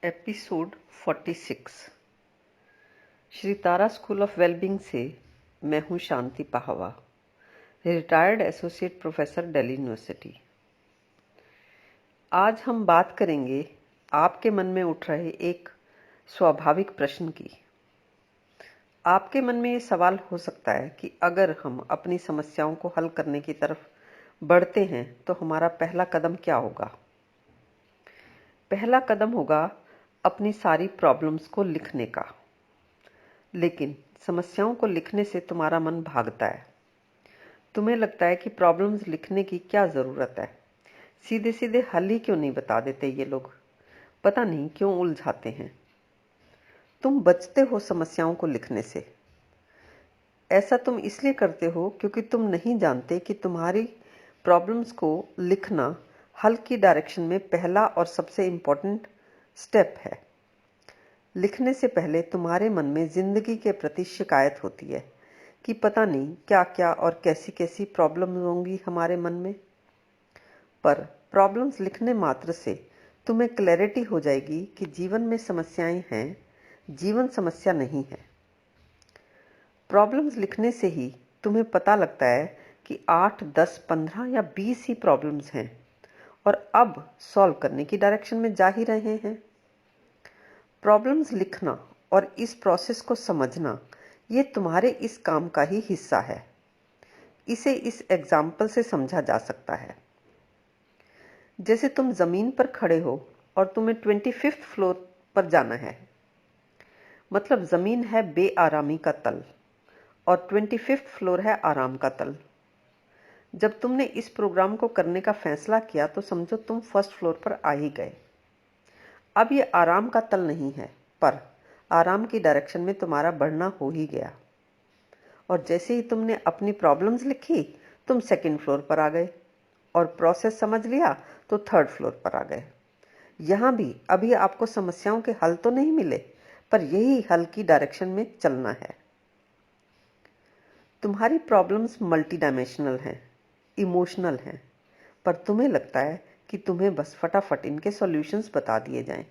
Episode 46 Shri Tara school of wellbeing से मैं हूं Shanti Pahwa, retired associate professor Delhi university. आज हम बात करेंगे आपके मन में उठ रहे एक स्वाभाविक प्रश्न की। आपके मन में ये सवाल हो सकता है कि अगर हम अपनी समस्याओं को हल करने की तरफ बढ़ते हैं तो हमारा पहला कदम क्या होगा। पहला कदम होगा अपनी सारी प्रॉब्लम्स को लिखने का। लेकिन समस्याओं को लिखने से तुम्हारा मन भागता है। तुम्हें लगता है कि प्रॉब्लम्स लिखने की क्या ज़रूरत है, सीधे सीधे हल ही क्यों नहीं बता देते ये लोग, पता नहीं क्यों उलझाते हैं। तुम बचते हो समस्याओं को लिखने से। ऐसा तुम इसलिए करते हो क्योंकि तुम नहीं जानते कि तुम्हारी प्रॉब्लम्स को लिखना हल की डायरेक्शन में पहला और सबसे इम्पोर्टेंट स्टेप है। लिखने से पहले तुम्हारे मन में जिंदगी के प्रति शिकायत होती है कि पता नहीं क्या क्या और कैसी कैसी प्रॉब्लम्स होंगी हमारे मन में। पर प्रॉब्लम्स लिखने मात्र से तुम्हें क्लैरिटी हो जाएगी कि जीवन में समस्याएं हैं, जीवन समस्या नहीं है। प्रॉब्लम्स लिखने से ही तुम्हें पता लगता है कि 8, 10, 15 या 20 ही प्रॉब्लम्स हैं और अब सॉल्व करने की डायरेक्शन में जा ही रहे हैं। प्रॉब्लम्स लिखना और इस प्रोसेस को समझना ये तुम्हारे इस काम का ही हिस्सा है। इसे इस एग्जाम्पल से समझा जा सकता है। जैसे तुम जमीन पर खड़े हो और तुम्हें 25th फ्लोर पर जाना है। मतलब जमीन है बेआरामी का तल और 25th फ्लोर है आराम का तल। जब तुमने इस प्रोग्राम को करने का फैसला किया तो समझो तुम फर्स्ट फ्लोर पर आ ही गए। अब ये आराम का तल नहीं है, पर आराम की डायरेक्शन में तुम्हारा बढ़ना हो ही गया। और जैसे ही तुमने अपनी प्रॉब्लम्स लिखी, तुम सेकंड फ्लोर पर आ गए और प्रोसेस समझ लिया तो थर्ड फ्लोर पर आ गए। यहाँ भी अभी आपको समस्याओं के हल तो नहीं मिले, पर यही हल की डायरेक्शन में चलना है। तुम्हारी प्रॉब्लम्स मल्टी डायमेंशनल हैं, इमोशनल हैं, पर तुम्हें लगता है कि तुम्हें बस फटाफट इनके सॉल्यूशंस बता दिए जाएं,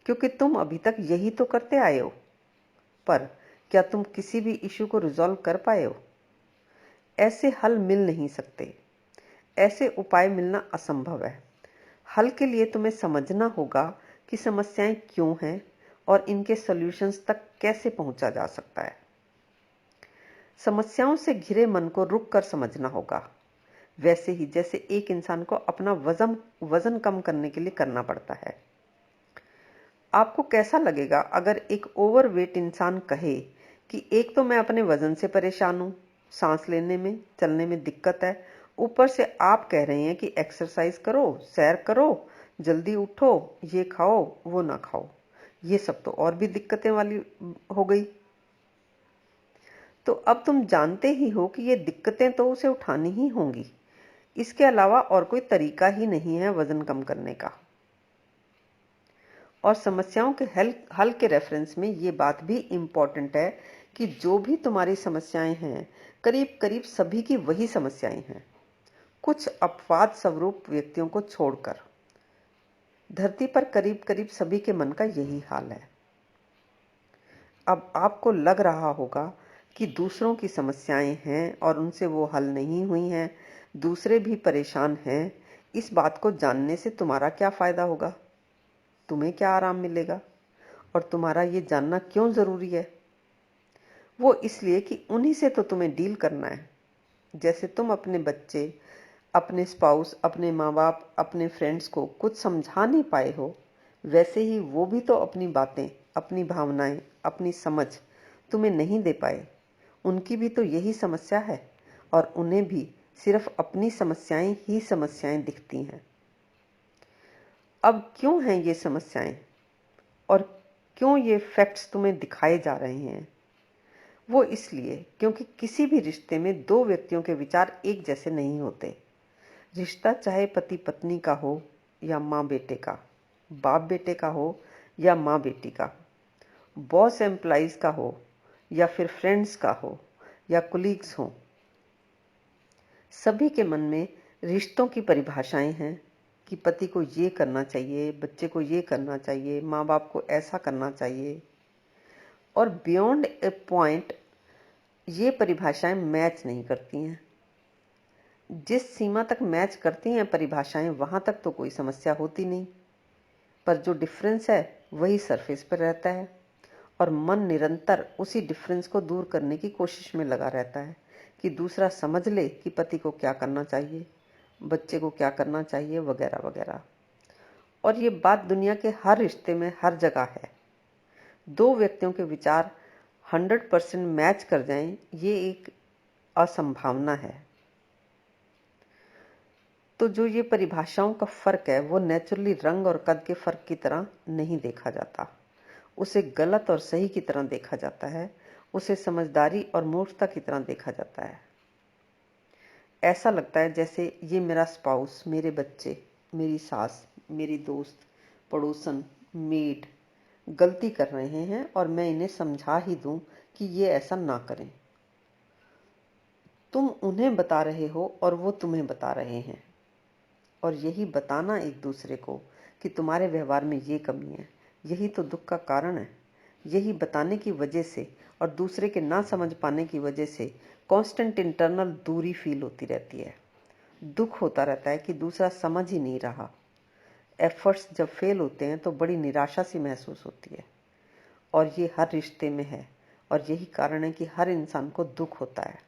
क्योंकि तुम अभी तक यही तो करते आए हो। पर क्या तुम किसी भी इशू को रिजॉल्व कर पाए हो? ऐसे हल मिल नहीं सकते, ऐसे उपाय मिलना असंभव है। हल के लिए तुम्हें समझना होगा कि समस्याएं क्यों हैं और इनके सॉल्यूशंस तक कैसे पहुंचा जा सकता है। समस्याओं से घिरे मन को रुक कर समझना होगा, वैसे ही जैसे एक इंसान को अपना वजन कम करने के लिए करना पड़ता है। आपको कैसा लगेगा अगर एक ओवरवेट इंसान कहे कि एक तो मैं अपने वजन से परेशान हूं, सांस लेने में चलने में दिक्कत है, ऊपर से आप कह रहे हैं कि एक्सरसाइज करो, सैर करो, जल्दी उठो, ये खाओ वो ना खाओ, ये सब तो और भी दिक्कतें वाली हो गई। तो अब तुम जानते ही हो कि ये दिक्कतें तो उसे उठानी ही होंगी। इसके अलावा और कोई तरीका ही नहीं है वजन कम करने का। और समस्याओं के हल के रेफरेंस में ये बात भी इम्पोर्टेंट है कि जो भी तुम्हारी समस्याएं हैं, करीब करीब सभी की वही समस्याएं हैं, कुछ अपवाद स्वरूप व्यक्तियों को छोड़कर। धरती पर करीब करीब सभी के मन का यही हाल है। अब आपको लग रहा होगा कि दूसरों की समस्याएं हैं और उनसे वो हल नहीं हुई हैं, दूसरे भी परेशान हैं। इस बात को जानने से तुम्हारा क्या फ़ायदा होगा? तुम्हें क्या आराम मिलेगा? और तुम्हारा ये जानना क्यों ज़रूरी है? वो इसलिए कि उन्हीं से तो तुम्हें डील करना है। जैसे तुम अपने बच्चे, अपने स्पाउस, अपने माँ बाप, अपने फ्रेंड्स को कुछ समझा नहीं पाए हो, वैसे ही वो भी तो अपनी बातें, अपनी भावनाएं, अपनी समझ तुम्हें नहीं दे पाए। उनकी भी तो यही समस्या है और उन्हें भी सिर्फ अपनी समस्याएं ही समस्याएं दिखती हैं। अब क्यों हैं ये समस्याएं और क्यों ये फैक्ट्स तुम्हें दिखाए जा रहे हैं? वो इसलिए क्योंकि किसी भी रिश्ते में दो व्यक्तियों के विचार एक जैसे नहीं होते। रिश्ता चाहे पति पत्नी का हो या माँ बेटे का, बाप बेटे का हो या माँ बेटी का, बॉस एम्प्लॉइज का हो या फिर फ्रेंड्स का हो या कुलीग्स हो, सभी के मन में रिश्तों की परिभाषाएं हैं, कि पति को ये करना चाहिए, बच्चे को ये करना चाहिए, माँ बाप को ऐसा करना चाहिए, और बियॉन्ड ए पॉइंट ये परिभाषाएं मैच नहीं करती हैं। जिस सीमा तक मैच करती हैं परिभाषाएं, वहां तक तो कोई समस्या होती नहीं, पर जो डिफरेंस है वही सरफेस पर रहता है और मन निरंतर उसी डिफरेंस को दूर करने की कोशिश में लगा रहता है कि दूसरा समझ ले कि पति को क्या करना चाहिए, बच्चे को क्या करना चाहिए, वगैरह वगैरह। और ये बात दुनिया के हर रिश्ते में हर जगह है। दो व्यक्तियों के विचार 100% मैच कर जाएं, ये एक असंभावना है। तो जो ये परिभाषाओं का फर्क है वो नेचुरली रंग और कद के फर्क की तरह नहीं देखा जाता, उसे गलत और सही की तरह देखा जाता है, उसे समझदारी और मूर्खता की तरह देखा जाता है। ऐसा लगता है जैसे ये मेरा स्पाउस, मेरे बच्चे, मेरी सास, मेरी दोस्त, पड़ोसन, मेड गलती कर रहे हैं और मैं इन्हें समझा ही दूं कि ये ऐसा ना करें। तुम उन्हें बता रहे हो और वो तुम्हें बता रहे हैं, और यही बताना एक दूसरे को कि तुम्हारे व्यवहार में ये कमी है, यही तो दुख का कारण है। यही बताने की वजह से और दूसरे के ना समझ पाने की वजह से कांस्टेंट इंटरनल दूरी फील होती रहती है। दुख होता रहता है कि दूसरा समझ ही नहीं रहा। एफर्ट्स जब फेल होते हैं तो बड़ी निराशा सी महसूस होती है, और ये हर रिश्ते में है, और यही कारण है कि हर इंसान को दुख होता है।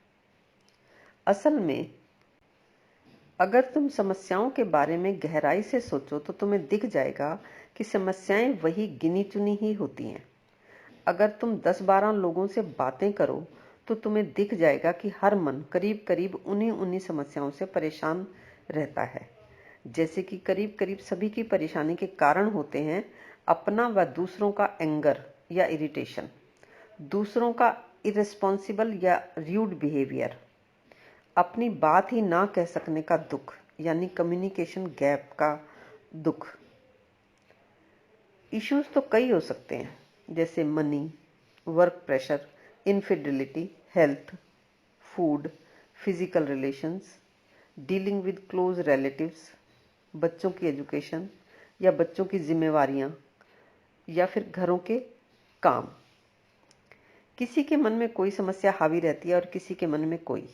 असल में अगर तुम समस्याओं के बारे में गहराई से सोचो तो तुम्हें दिख जाएगा कि समस्याएं वही गिनी चुनी ही होती हैं। अगर तुम 10-12 लोगों से बातें करो तो तुम्हें दिख जाएगा कि हर मन करीब करीब उन्हीं समस्याओं से परेशान रहता है। जैसे कि करीब करीब सभी की परेशानी के कारण होते हैं अपना व दूसरों का एंगर या इरिटेशन, दूसरों का इरेस्पॉन्सिबल या र्यूड बिहेवियर, अपनी बात ही ना कह सकने का दुख यानी कम्युनिकेशन गैप का दुख। इश्यूज तो कई हो सकते हैं, जैसे money, work pressure, infidelity, health, food, physical relations, dealing with close relatives, बच्चों की एजुकेशन या बच्चों की जिम्मेवारियां, या फिर घरों के काम। किसी के मन में कोई समस्या हावी रहती है और किसी के मन में कोई।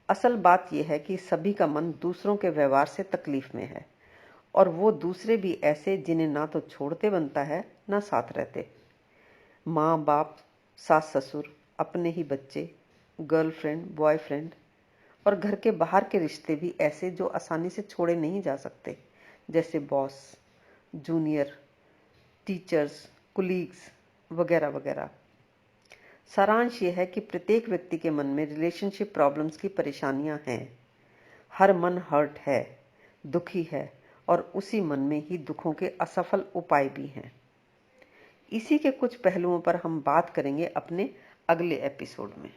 असल बात यह है कि सभी का मन दूसरों के व्यवहार से तकलीफ में है, और वो दूसरे भी ऐसे जिन्हें ना तो छोड़ते बनता है ना साथ रहते। माँ बाप, सास ससुर, अपने ही बच्चे, गर्लफ्रेंड, बॉयफ्रेंड, और घर के बाहर के रिश्ते भी ऐसे जो आसानी से छोड़े नहीं जा सकते, जैसे बॉस, जूनियर, टीचर्स, कुलीग्स, वगैरह वगैरह। सारांश यह है कि प्रत्येक व्यक्ति के मन में रिलेशनशिप प्रॉब्लम्स की परेशानियां हैं। हर मन हर्ट है, दुखी है, और उसी मन में ही दुखों के असफल उपाय भी हैं। इसी के कुछ पहलुओं पर हम बात करेंगे अपने अगले एपिसोड में।